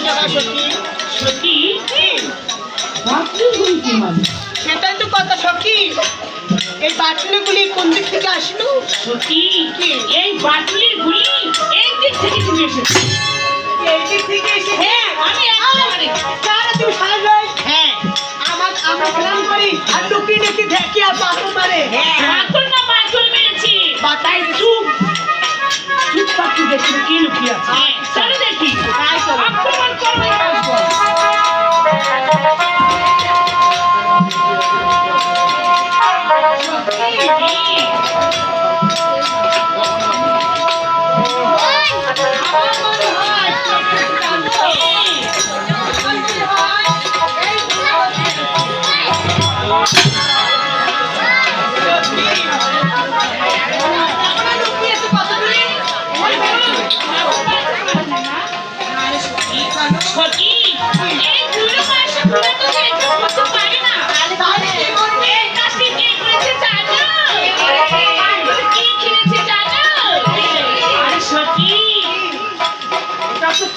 সখী বাটুলিগুলি কি মানে? সেটাই তো কথা সখী। এই বাটুলিগুলি কোন দিক থেকে আসলো? সখী এই বাটুলির গুলি এই দিক থেকে তুমি এসেছো। এই দিক থেকে এসে হ্যাঁ আমি একেবারে কারা তুমি সাজাই? হ্যাঁ আমরা খেলাম করি আর লুকিয়ে দেখি দেখি আর পাথর মারে। বাটুল না বাটুল মেরেছি বাতাই চুপ চুপ পাখি দেখি কি লুকিয়ে আছে। চলো দেখি তাই চলো। আক্রমণ করবে আসবো।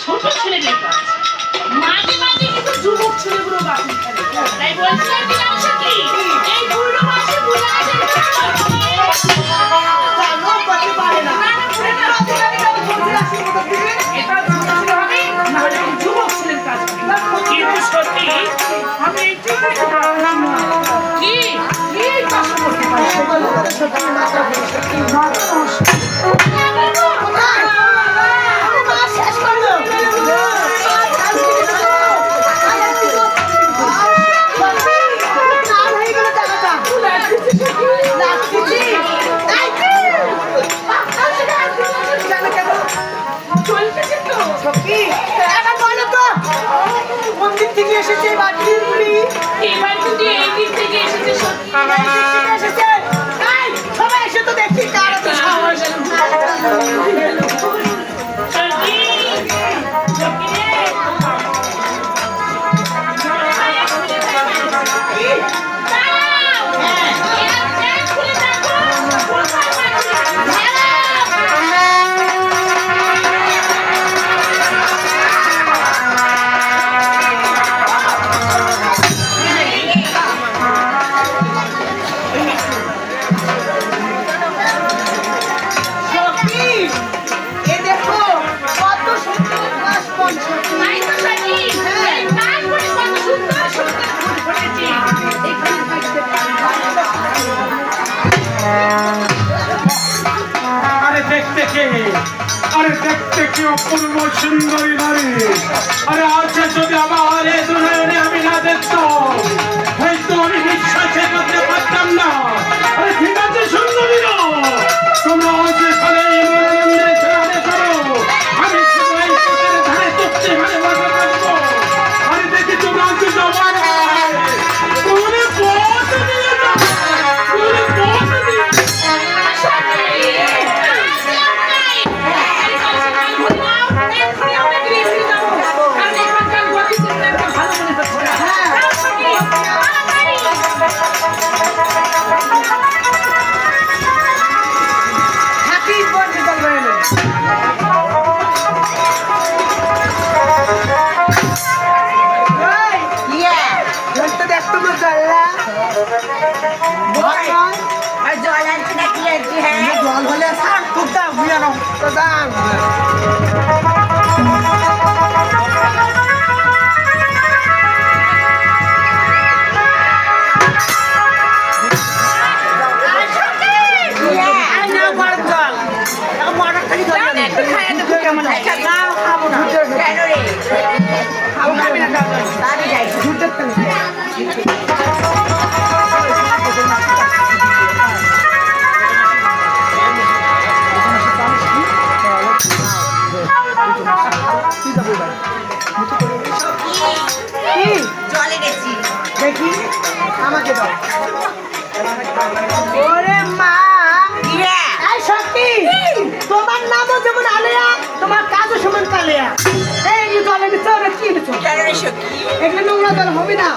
ছোট ছেলেদের কাজ মাঝে মাঝে কিন্তু যুবক ছেলেগুলো বাকি খেলে। তাই বলছিলাম কি জানো সখী এই বুড়ো মাসে বুড়া করতে পারে না। এটা ছোট ছেলে হবে না হলে যুবক ছেলের কাজ। কিন্তু সত্যি আমি একটু করতে পারছি না। কি এই কাজ করতে পারছি শেষ করলো। এসেছে বাটুলি এবার যদি এই দিক থেকে এসেছে সত্যি এসেছে। সবাই এসে তো দেখি কার এত সাহস। আরে দেখতে কি অপূর্ব সুন্দরী নারী। আরে আজকে যদি আমার এই দুনিয়ায় আমি না দেখতাম হয়তো আমি বিশ্বাসে করতে পারতাম না। আরে ঠিক আছে সুন্দরী তোমরা আজ এখানে মনোরঞ্জনে খেলা করো, আমি সবাই পথের ধারে তত্ত্বে হারে বসে থাকবো। আরে দেখি তোমরা আজকে জমা তোমরা পথ নিয়ে যাবে তোমরা পথ নিয়ে জল হলে খুব দাম দাম দেখি আমাকে দাও। ওরে মা সত্যি তোমার নামও যেমন আলেয়া তোমার কাজও সমান কালেয়া। এই জলের ভিতরে কি এগুলো নোংরা জল হবে না।